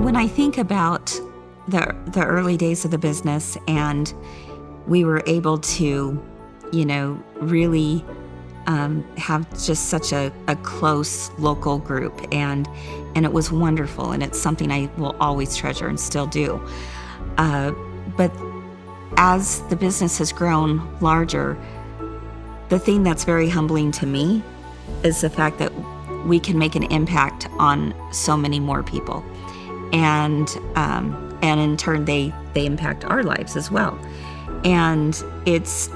When I think about the early days of the business, and we were able to, really have just such a close local group, and it was wonderful, and it's something I will always treasure and still do. But as the business has grown larger, the thing that's very humbling to me is the fact that we can make an impact on so many more people, and in turn they impact our lives as well. And it's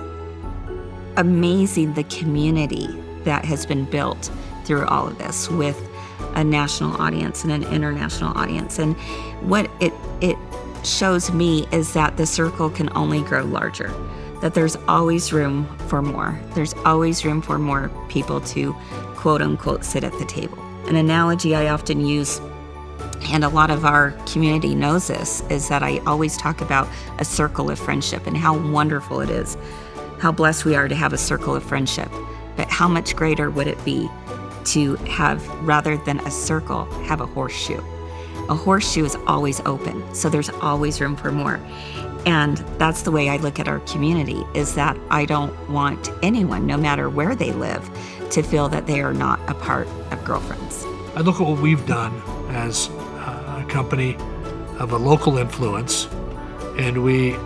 amazing the community that has been built through all of this, with a national audience and an international audience. And what it shows me is that the circle can only grow larger, that there's always room for more. There's always room for more people to quote unquote sit at the table. An analogy I often use, and a lot of our community knows this, is that I always talk about a circle of friendship and how wonderful it is, how blessed we are to have a circle of friendship. But how much greater would it be to have, rather than a circle, have a horseshoe? A horseshoe is always open, so there's always room for more. And that's the way I look at our community, is that I don't want anyone, no matter where they live, to feel that they are not a part of Girlfriends. I look at what we've done as a company of a local influence, and we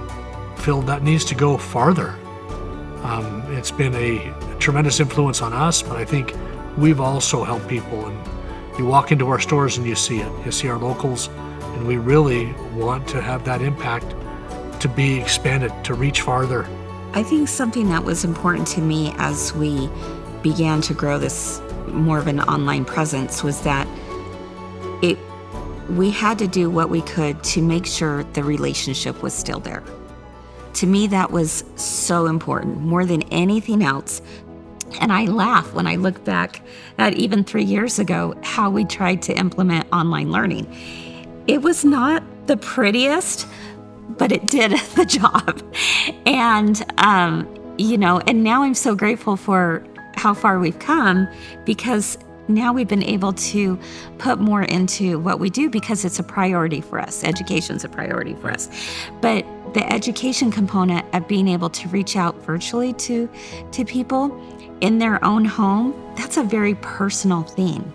feel that needs to go farther. It's been a tremendous influence on us, but I think we've also helped people. And you walk into our stores and you see it. You see our locals, and we really want to have that impact to be expanded, to reach farther. I think something that was important to me as we began to grow this more of an online presence was that we had to do what we could to make sure the relationship was still there. To me, that was so important, more than anything else. And I laugh when I look back at even 3 years ago, how we tried to implement online learning. It was not the prettiest, but it did the job. And, and now I'm so grateful for how far we've come, because now we've been able to put more into what we do, because it's a priority for us. Education's a priority for us. But the education component of being able to reach out virtually to people in their own home, that's a very personal thing.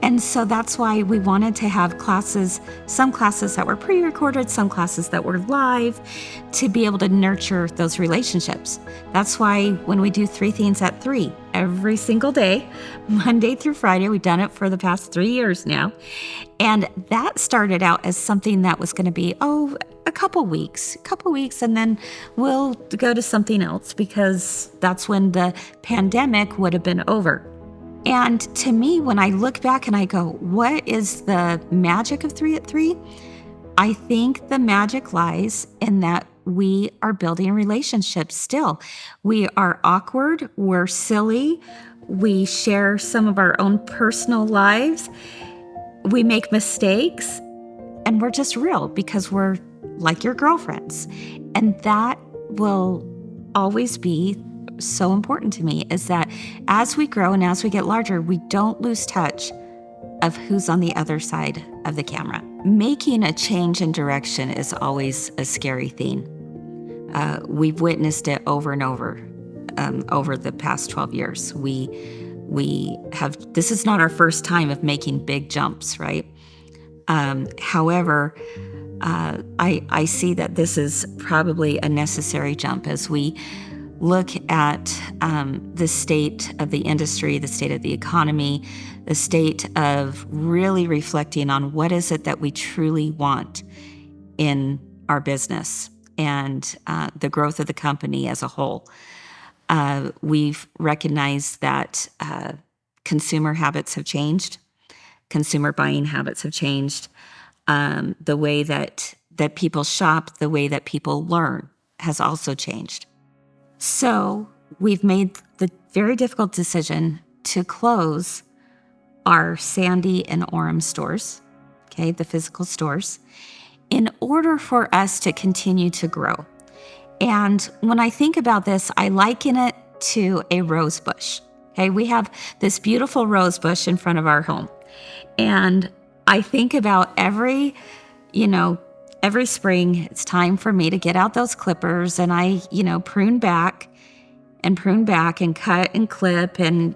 And so that's why we wanted to have classes, some classes that were pre-recorded, some classes that were live, to be able to nurture those relationships. That's why when we do 3 Things at 3 every single day, Monday through Friday, we've done it for the past 3 years now. And that started out as something that was going to be, a couple weeks, and then we'll go to something else, because that's when the pandemic would have been over. And to me, when I look back and I go, what is the magic of 3 at 3? I think the magic lies in that we are building relationships still. We are awkward, we're silly, we share some of our own personal lives, we make mistakes, and we're just real, because we're like your girlfriends. And that will always be so important to me, is that as we grow and as we get larger, we don't lose touch of who's on the other side of the camera. Making a change in direction is always a scary thing. We've witnessed it over and over the past 12 years. We have, this is not our first time of making big jumps, right? However, I see that this is probably a necessary jump as we look at the state of the industry, the state of the economy, the state of really reflecting on what is it that we truly want in our business, and the growth of the company as a whole. We've recognized that consumer habits have changed, consumer buying habits have changed, the way that people shop, the way that people learn has also changed. So we've made the very difficult decision to close our Sandy and Orem stores, okay, the physical stores, in order for us to continue to grow. And when I think about this, I liken it to a rose bush. Okay, we have this beautiful rose bush in front of our home. And I think about every spring, it's time for me to get out those clippers and I, prune back and cut and clip and,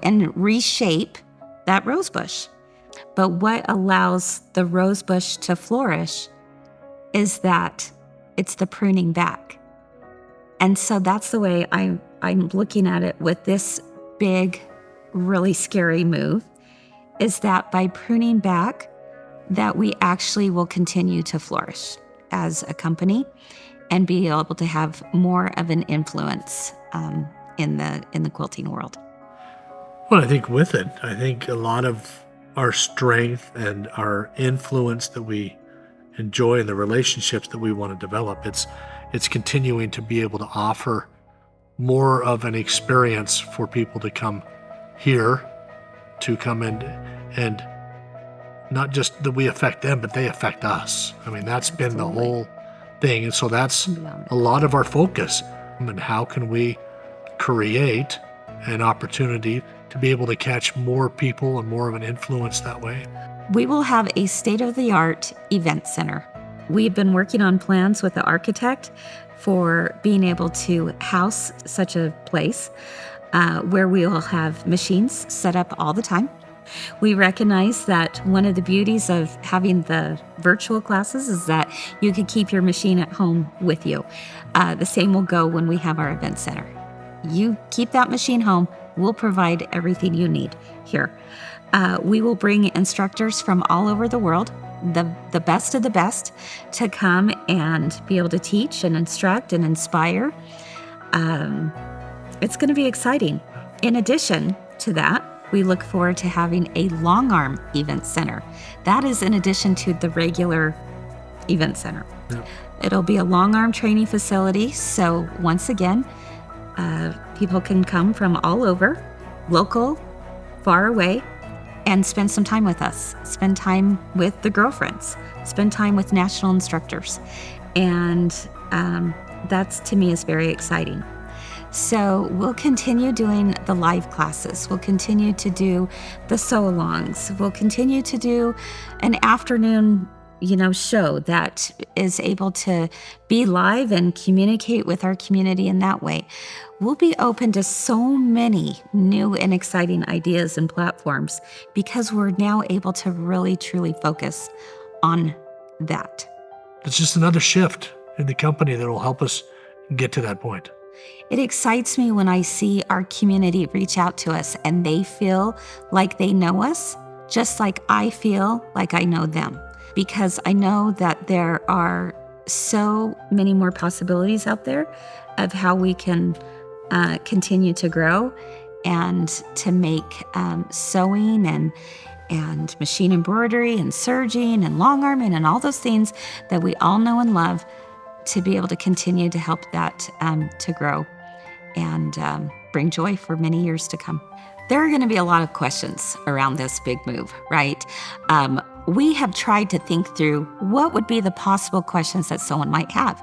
and reshape that rose bush. But what allows the rose bush to flourish is that it's the pruning back. And so that's the way I'm looking at it with this big, really scary move, is that by pruning back, that we actually will continue to flourish as a company and be able to have more of an influence in the quilting world. Well, I think with it, I think a lot of our strength and our influence that we enjoy and the relationships that we want to develop, it's continuing to be able to offer more of an experience for people to come here, to come in, and not just that we affect them, but they affect us. I mean, that's been the whole thing. And so that's a lot of our focus. And how can we create an opportunity to be able to catch more people and more of an influence that way? We will have a state-of-the-art event center. We've been working on plans with the architect for being able to house such a place where we will have machines set up all the time. We recognize that one of the beauties of having the virtual classes is that you can keep your machine at home with you. The same will go when we have our event center. You keep that machine home, we'll provide everything you need here. We will bring instructors from all over the world, the best of the best, to come and be able to teach and instruct and inspire. It's going to be exciting. In addition to that, we look forward to having a long arm event center. That is in addition to the regular event center. Yeah. It'll be a long arm training facility. So once again, people can come from all over, local, far away, and spend some time with us. Spend time with the girlfriends. Spend time with national instructors. And that's, to me, is very exciting. So we'll continue doing the live classes. We'll continue to do the sew-alongs. We'll continue to do an afternoon, show that is able to be live and communicate with our community in that way. We'll be open to so many new and exciting ideas and platforms because we're now able to really, truly focus on that. It's just another shift in the company that will help us get to that point. It excites me when I see our community reach out to us and they feel like they know us, just like I feel like I know them. Because I know that there are so many more possibilities out there of how we can continue to grow and to make sewing and machine embroidery and serging and long arming and all those things that we all know and love, to be able to continue to help that to grow and bring joy for many years to come. There are going to be a lot of questions around this big move, right? We have tried to think through what would be the possible questions that someone might have.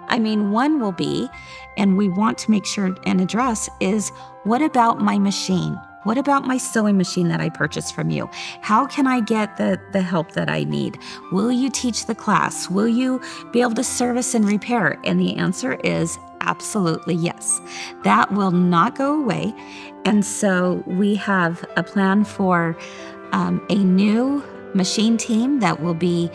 I mean, one will be, and we want to make sure and address, is what about my machine? What about my sewing machine that I purchased from you? How can I get the help that I need? Will you teach the class? Will you be able to service and repair? And the answer is absolutely yes. That will not go away. And so we have a plan for a new machine team that will be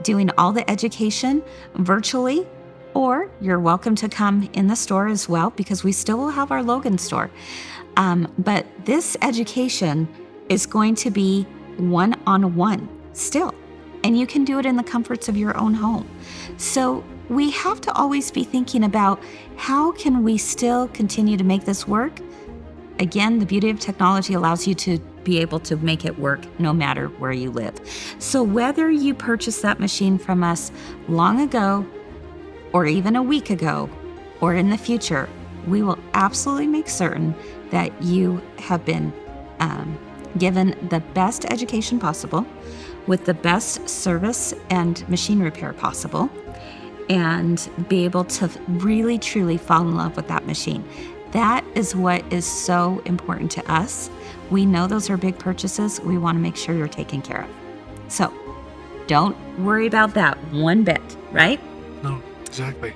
doing all the education virtually, or you're welcome to come in the store as well, because we still will have our Logan store. But this education is going to be one-on-one still, and you can do it in the comforts of your own home. So we have to always be thinking about how can we still continue to make this work. Again, the beauty of technology allows you to be able to make it work no matter where you live. So whether you purchased that machine from us long ago, or even a week ago, or in the future, we will absolutely make certain that you have been given the best education possible, with the best service and machine repair possible, and be able to really truly fall in love with that machine. That is what is so important to us. We know those are big purchases. We want to make sure you're taken care of. So don't worry about that one bit, right? No, exactly.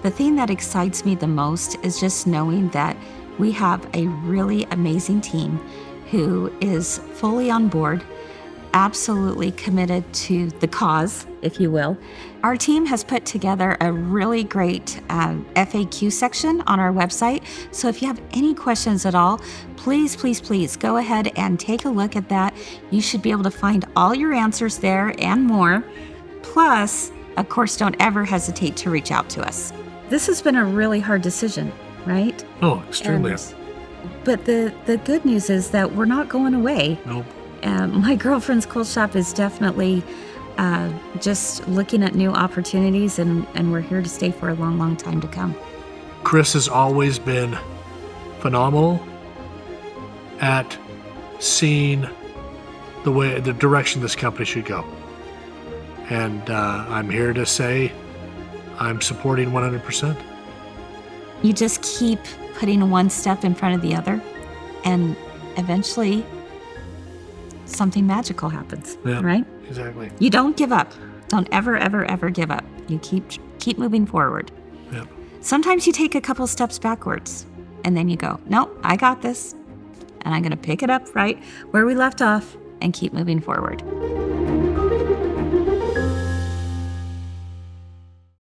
The thing that excites me the most is just knowing that we have a really amazing team who is fully on board, absolutely committed to the cause, if you will. Our team has put together a really great FAQ section on our website. So if you have any questions at all, please go ahead and take a look at that. You should be able to find all your answers there and more. Plus, of course, don't ever hesitate to reach out to us. This has been a really hard decision, right? Oh, extremely. But the good news is that we're not going away. Nope. My girlfriend's quilt shop is definitely just looking at new opportunities, and we're here to stay for a long, long time to come. Chris has always been phenomenal at seeing the direction this company should go. And I'm here to say I'm supporting 100%. You just keep putting one step in front of the other, and eventually something magical happens, Yeah, right? Exactly. You don't give up. Don't ever give up. You keep moving forward. Yep. Sometimes you take a couple steps backwards, and then you go, no, I got this, and I'm going to pick it up right where we left off and keep moving forward.